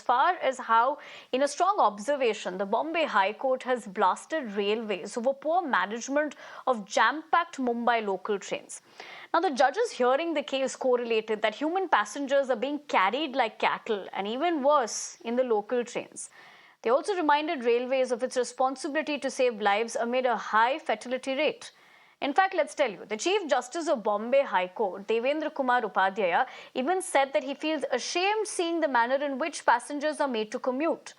far as how, in a strong observation, the Bombay High Court has blasted railways over poor management of jam-packed Mumbai local trains. Now, the judges hearing the case correlated that human passengers are being carried like cattle, and even worse, in the local trains. They also reminded railways of its responsibility to save lives amid a high fatality rate. In fact, let's tell you, the Chief Justice of Bombay High Court, Devendra Kumar Upadhyaya, even said that he feels ashamed seeing the manner in which passengers are made to commute.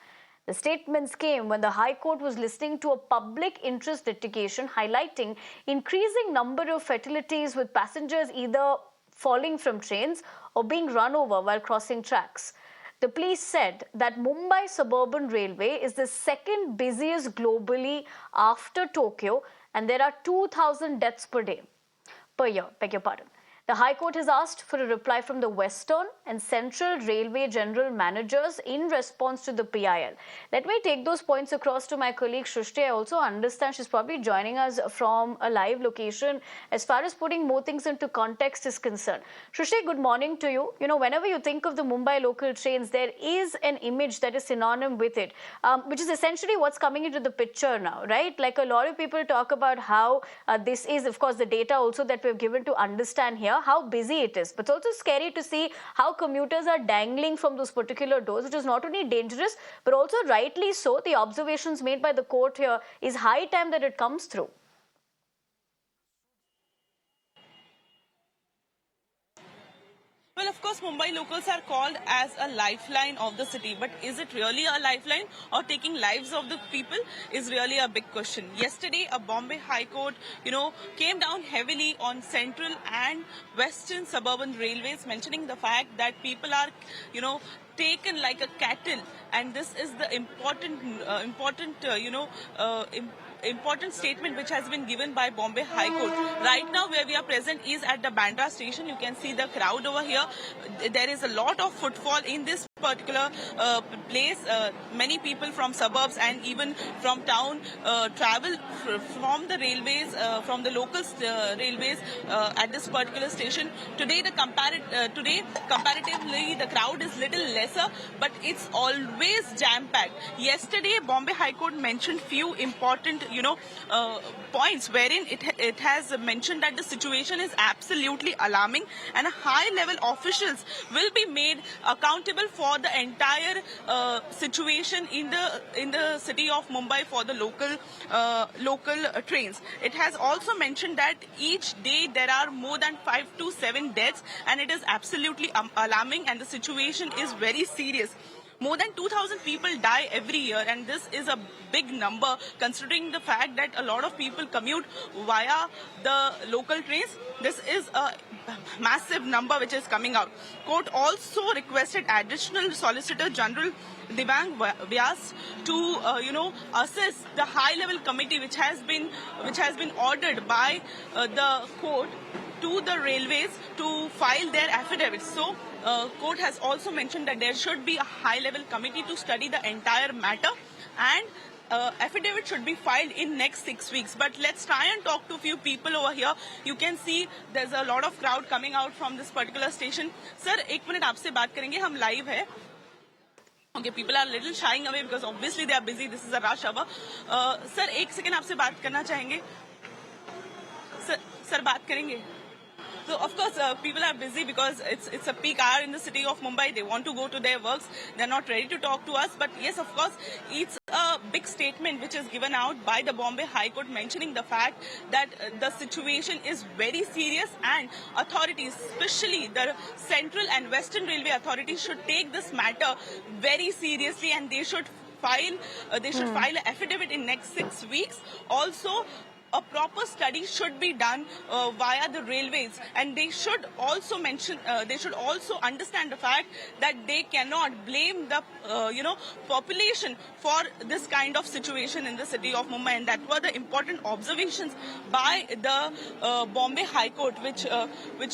The statements came when the High Court was listening to a public interest litigation highlighting increasing number of fatalities with passengers either falling from trains or being run over while crossing tracks. The police said that Mumbai Suburban Railway is the second busiest globally after Tokyo, and there are 2,000 deaths per year, beg your pardon. The High Court has asked for a reply from the Western and Central Railway General Managers in response to the PIL. Let me take those points across to my colleague Shrishti. I also understand she's probably joining us from a live location as far as putting more things into context is concerned. Shrishti, good morning to you. You know, whenever you think of the Mumbai local trains, there is an image that is synonym with it, which is essentially what's coming into the picture now, right? Like a lot of people talk about how this is, of course, the data also that we've given to understand here, how busy it is. But it's also scary to see how commuters are dangling from those particular doors, which is not only dangerous, but also rightly so. The observations made by the court here is high time that it comes through. Well, of course, Mumbai locals are called as a lifeline of the city. But is it really a lifeline, or taking lives of the people is really a big question. Yesterday, a Bombay High Court, came down heavily on central and western suburban railways, mentioning the fact that people are, taken like a cattle. And this is the important statement which has been given by Bombay High Court. Right now where we are present is at the Bandra station. You can see the crowd over here. There is a lot of footfall in this particular place. Many people from suburbs and even from town travel from the railways, from the local railways at this particular station. Today, comparatively, the crowd is little lesser, but it's always jam-packed. Yesterday, Bombay High Court mentioned few important, points wherein it has mentioned that the situation is absolutely alarming and high-level officials will be made accountable for the entire situation in the city of Mumbai for the local trains. It has also mentioned that each day there are more than 5 to 7 deaths, and it is absolutely alarming, and the situation is very serious. More than 2,000 people die every year, and this is a big number considering the fact that a lot of people commute via the local trains. This is a massive number which is coming out. Court also requested additional Solicitor General Devang Vyas to assess the high-level committee which has been ordered by the court to the railways to file their affidavits. So, court has also mentioned that there should be a high-level committee to study the entire matter, and affidavit should be filed in next 6 weeks. But let's try and talk to a few people over here. You can see there's a lot of crowd coming out from this particular station. Sir, 1 minute आपसे बात करेंगे, हम live है. Okay, people are a little shying away because obviously they are busy. This is a rush hour. Sir, 1 second आपसे बात करना चाहेंगे. Sir, बात करेंगे. So, of course, people are busy because it's a peak hour in the city of Mumbai. They want to go to their works. They're not ready to talk to us. But yes, of course, it's a big statement which is given out by the Bombay High Court mentioning the fact that the situation is very serious, and authorities, especially the Central and Western Railway authorities, should take this matter very seriously, and they should file an affidavit in next 6 weeks. Also, a proper study should be done via the railways, and they should also understand the fact that they cannot blame the population for this kind of situation in the city of Mumbai. And that were the important observations by the Bombay High Court, which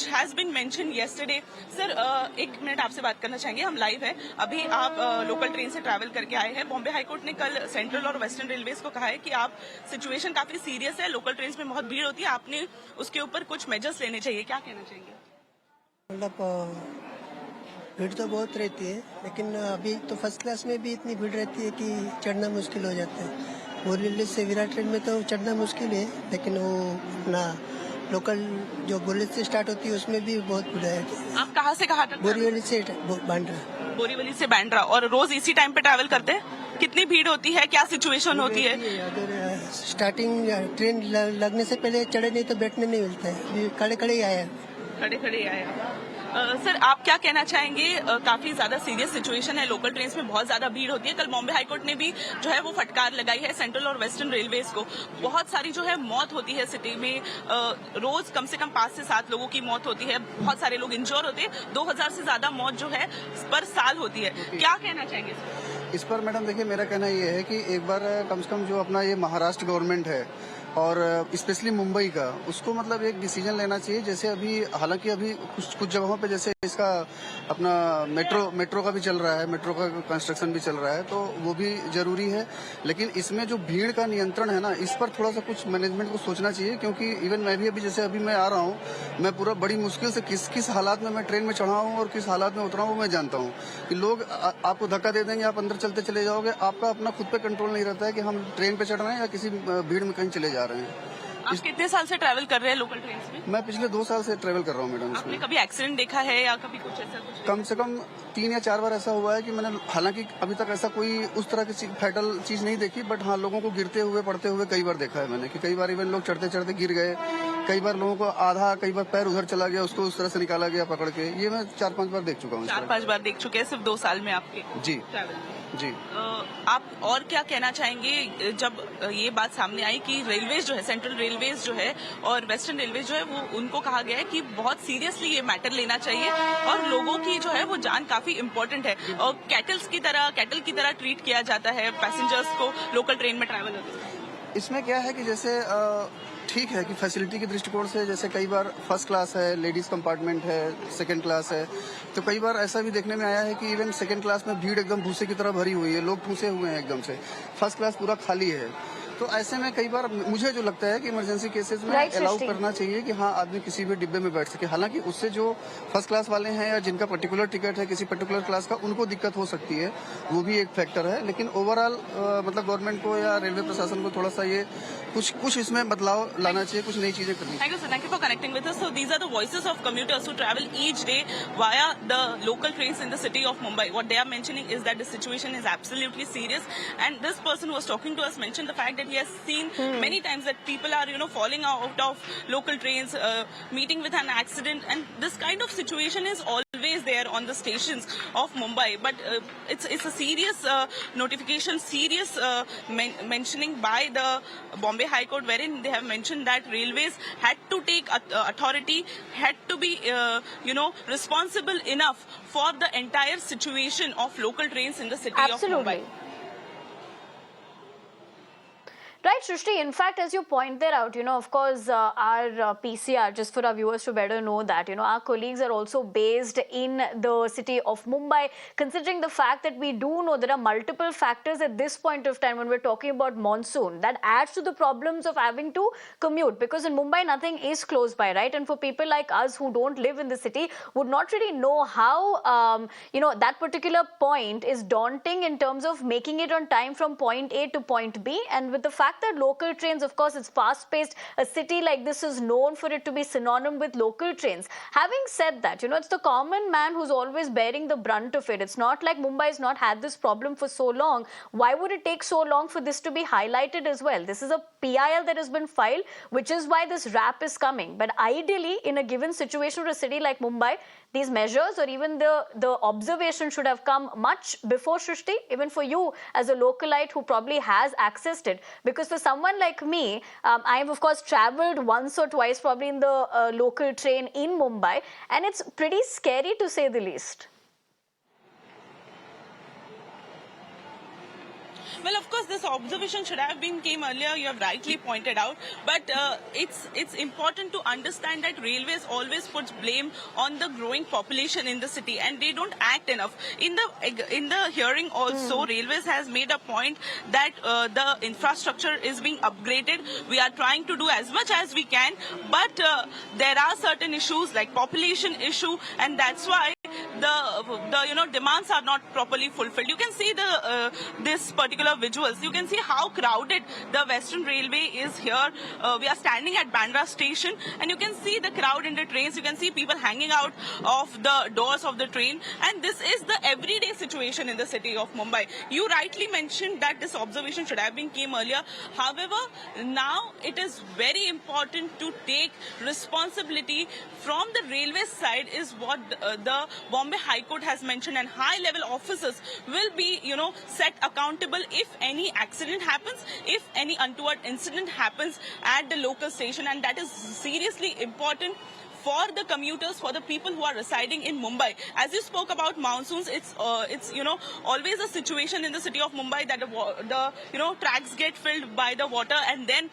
has been mentioned yesterday. Sir, 1 minute आपसे बात करना चाहेंगे, हम live है. अभी आप local train से travel करके आए हैं. बॉम्बे हाई कोर्ट ने कल सेंट्रल और वेस्टर्न रेलवेज को कहा है कि आप सिचुएशन काफी सीरियस है, लोकल ट्रेन में बहुत भीड़ होती है, आपने उसके ऊपर कुछ मेजर्स लेने चाहिए. क्या कहना चाहिए? मतलब भीड़ तो बहुत रहती है, लेकिन अभी तो फर्स्ट क्लास में भी इतनी भीड़ रहती है कि चढ़ना मुश्किल हो जाता है। बोरीवली से विराट ट्रेन में तो चढ़ना मुश्किल है, लेकिन वो अपना लोकल जो बोरीवली से स्टार्ट होती है उसमें भी बहुत भीड़ है। आप कहाँ से कहाँ तक? बोरीवली से बांद्रा। बोरीवली से बांद्रा। और रोज इसी टाइम पे ट्रैवल करते हैं? कितनी भीड़ होती है, क्या सिचुएशन होती है? अगर स्टार्टिंग ट्रेन लगने से पहले चढ़े नहीं तो बैठने नहीं मिलता है, अभी खड़े खड़े ही आया। खड़े खड़े आया। सर आप क्या कहना चाहेंगे? काफी ज्यादा सीरियस सिचुएशन है, लोकल ट्रेन में बहुत ज्यादा भीड़ होती है। कल बॉम्बे हाईकोर्ट ने भी जो है वो फटकार लगाई है सेंट्रल और वेस्टर्न रेलवेज को। बहुत सारी जो है मौत होती है सिटी में, रोज कम से कम 5 से 7 लोगों की मौत होती है, बहुत सारे लोग इंजोर होते हैं, 2000 से ज्यादा मौत जो है पर साल होती है। क्या कहना चाहेंगे इस पर? मैडम देखिए, मेरा कहना ये है कि एक बार कम से कम जो अपना ये महाराष्ट्र गवर्नमेंट है और स्पेशली मुंबई का, उसको मतलब एक डिसीजन लेना चाहिए। जैसे अभी हालांकि अभी कुछ जगहों पे जैसे इसका अपना मेट्रो का भी चल रहा है, मेट्रो का कंस्ट्रक्शन भी चल रहा है, तो वो भी जरूरी है। लेकिन इसमें जो भीड़ का नियंत्रण है ना, इस पर थोड़ा सा कुछ मैनेजमेंट को सोचना चाहिए। क्योंकि इवन मैं भी अभी जैसे अभी मैं आ रहा हूँ, मैं पूरा बड़ी मुश्किल से किस हालात में मैं ट्रेन में चढ़ा हूँ और किस हालात में उतरा हूँ वो मैं जानता हूँ। कि लोग आपको धक्का दे देंगे, आप अंदर चलते चले जाओगे, आपका अपना खुद पे कंट्रोल नहीं रहता है कि हम ट्रेन पे चढ़ रहे हैं या किसी भीड़ में कहीं चले जा रहे हैं। आप कितने साल से ट्रैवल कर रहे हैं लोकल ट्रेन में? मैं पिछले 2 साल से ट्रेवल कर रहा हूँ मैडम। आपने कभी एक्सीडेंट देखा है या कभी कुछ ऐसा कुछ? कम से कम 3 या 4 बार ऐसा हुआ है कि मैंने, हालांकि अभी तक ऐसा कोई उस तरह की फैटल चीज नहीं देखी, बट हाँ लोगों को गिरते हुए पड़ते हुए कई बार देखा है मैंने। कि कई बार इवन लोग चढ़ते चढ़ते गिर गए, कई बार लोगों को आधा, कई बार पैर उधर चला गया, उसको उस तरह से निकाला गया पकड़ के। ये मैं 4-5 बार देख चुका हूँ। 4-5 बार देख चुके हैं सिर्फ 2 साल में आपके जी ट्रैवल में। जी। आप और क्या कहना चाहेंगे जब ये बात सामने आई कि रेलवेज जो है, सेंट्रल रेलवेज जो है और वेस्टर्न रेलवेज जो है, वो उनको कहा गया है कि बहुत सीरियसली ये मैटर लेना चाहिए और लोगों की जो है वो जान काफी इम्पोर्टेंट है और कैटल की तरह ट्रीट किया जाता है पैसेंजर्स को लोकल ट्रेन में ट्रैवल होते हैं। इसमें क्या है कि जैसे ठीक है कि फैसिलिटी के दृष्टिकोण से, जैसे कई बार फर्स्ट क्लास है, लेडीज कंपार्टमेंट है, सेकंड क्लास है, तो कई बार ऐसा भी देखने में आया है कि इवन सेकंड क्लास में भीड़ एकदम भूसे की तरह भरी हुई है, लोग ठूसे हुए हैं एकदम से, फर्स्ट क्लास पूरा खाली है। तो ऐसे में कई बार मुझे जो लगता है कि इमरजेंसी केसेस में अलाउ करना चाहिए कि हाँ आदमी किसी भी डिब्बे में बैठ सके। हालांकि उससे जो फर्स्ट क्लास वाले हैं या जिनका पर्टिकुलर टिकट है किसी पर्टिकुलर क्लास का, उनको दिक्कत हो सकती है, वो भी एक फैक्टर है। लेकिन ओवरऑल मतलब गवर्नमेंट को या रेलवे प्रशासन को थोड़ा सा ये कुछ इसमें बदलाव लाना चाहिए, कुछ नई चीजें करनी। Thank you, sir. Thank you for connecting with us. So these are the voices of commuters who travel each day via the local trains in the city of Mumbai. What they are mentioning is that the situation is absolutely serious. And this person who was talking to us mentioned the fact that he has seen many times that people are, falling out of local trains, meeting with an accident. And this kind of situation is always there on the stations of Mumbai. But it's a serious notification, serious mentioning by the Bombay High Court, wherein they have mentioned that railways had to take authority, had to be responsible enough for the entire situation of local trains in the city of Mumbai. Right, Shrishti. In fact, as you point there out, of course, our PCR, just for our viewers to better know that, our colleagues are also based in the city of Mumbai. Considering the fact that we do know there are multiple factors at this point of time when we're talking about monsoon, that adds to the problems of having to commute. Because in Mumbai, nothing is close by, right? And for people like us who don't live in the city, would not really know how, that particular point is daunting in terms of making it on time from point A to point B. And with the fact that local trains, of course, it's fast-paced. A city like this is known for it to be synonym with local trains. Having said that, it's the common man who's always bearing the brunt of it. It's not like Mumbai has not had this problem for so long. Why would it take so long for this to be highlighted as well? This is a PIL that has been filed, which is why this rap is coming. But ideally, in a given situation for a city like Mumbai, these measures or even the observation should have come much before, Shrishti, even for you as a localite who probably has accessed it. Because for someone like me, I have, of course, traveled once or twice probably in the local train in Mumbai, and it's pretty scary to say the least. Well, of course, this observation should have been came earlier. You have rightly pointed out, but it's important to understand that railways always puts blame on the growing population in the city, and they don't act enough. In the hearing also, railways has made a point that the infrastructure is being upgraded. We are trying to do as much as we can, but there are certain issues like population issue, and that's why the demands are not properly fulfilled. You can see this particular visuals. You can see how crowded the Western Railway is here. We are standing at Bandra station, and you can see the crowd in the trains. You can see people hanging out of the doors of the train, and this is the everyday situation in the city of Mumbai. You rightly mentioned that this observation should have been came earlier. However, now it is very important to take responsibility from the railway side, is what the Bombay High Court has mentioned, and high-level officers will be, set accountable if any accident happens, if any untoward incident happens at the local station, and that is seriously important for the commuters, for the people who are residing in Mumbai. As you spoke about monsoons, it's always a situation in the city of Mumbai that the tracks get filled by the water, and then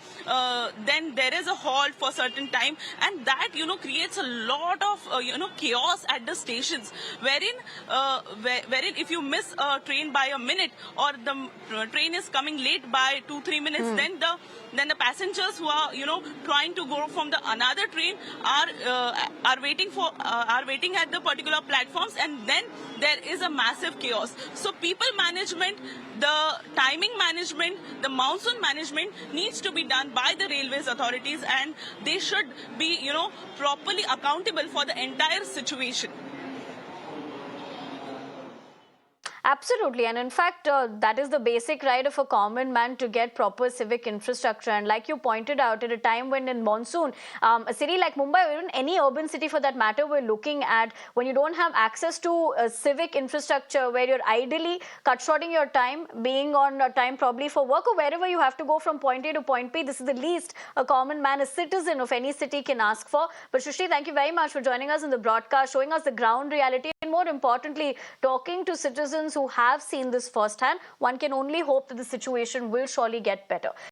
there is a halt for certain time, and that creates a lot of chaos at the stations, wherein if you miss a train by a minute, or the train is coming late by 2-3 minutes, then the passengers who are trying to go from the another train are waiting at the particular platforms, and then there is a massive chaos. So people management, the timing management, the monsoon management needs to be done by the railways authorities, and they should be properly accountable for the entire situation. Absolutely, and in fact, that is the basic right of a common man to get proper civic infrastructure. And like you pointed out, at a time when in monsoon, a city like Mumbai, or even any urban city for that matter, we're looking at, when you don't have access to civic infrastructure, where you're ideally cut shorting your time, being on time probably for work or wherever you have to go from point A to point B, this is the least a common man, a citizen of any city can ask for. But Shrishti, thank you very much for joining us in the broadcast, showing us the ground reality, and more importantly, talking to citizens who have seen this firsthand. One can only hope that the situation will surely get better.